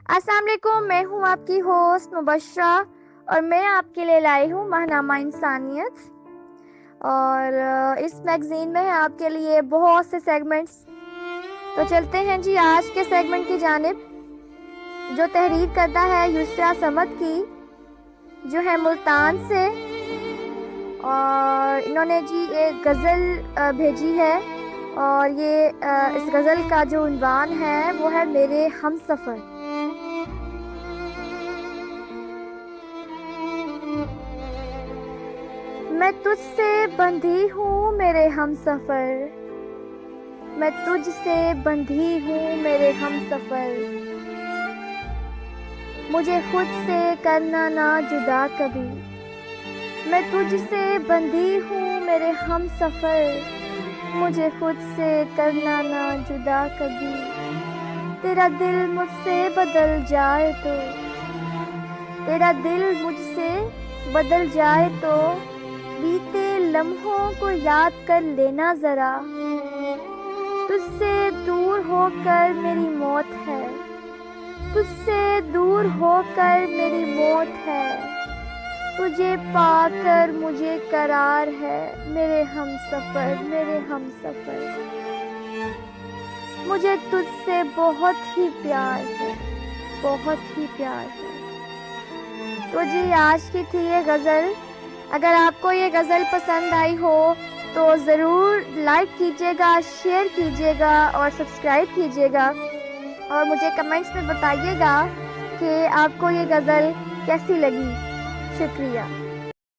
السلام علیکم، میں ہوں آپ کی ہوسٹ مبشرہ اور میں آپ کے لیے لائی ہوں ماہنامہ انسانیت. اور اس میگزین میں ہے آپ کے لیے بہت سے سیگمنٹس. تو چلتے ہیں جی آج کے سیگمنٹ کی جانب، جو تحریر کرتا ہے یسریٰ صمد کی، جو ہے ملتان سے. اور انہوں نے جی ایک غزل بھیجی ہے، اور یہ اس غزل کا جو عنوان ہے وہ ہے میرے ہم سفر. میں تجھ سے بندھی ہوں میرے ہم سفر، میں تجھ سے بندھی ہوں میرے ہم سفر. مجھے خود سے کرنا نہ جدا کبھی، میں تجھ سے بندھی ہوں میرے ہم سفر. مجھے خود سے کرنا نہ جدا کبھی. تیرا دل مجھ سے بدل جائے تو، تیرا دل مجھ سے بدل جائے تو بیتے لمحوں کو یاد کر لینا ذرا. تجھ سے دور ہو کر میری موت ہے، تجھ سے دور ہو کر میری موت ہے. تجھے پا کر مجھے قرار ہے میرے ہم سفر، میرے ہم سفر. مجھے تجھ سے بہت ہی پیار ہے، بہت ہی پیار ہے. تو جی آج کی تھی یہ غزل. اگر آپ کو یہ غزل پسند آئی ہو تو ضرور لائک کیجیے گا، شیئر کیجیے گا اور سبسکرائب کیجیے گا. اور مجھے کمنٹس میں بتائیے گا کہ آپ کو یہ غزل کیسی لگی. شکریہ.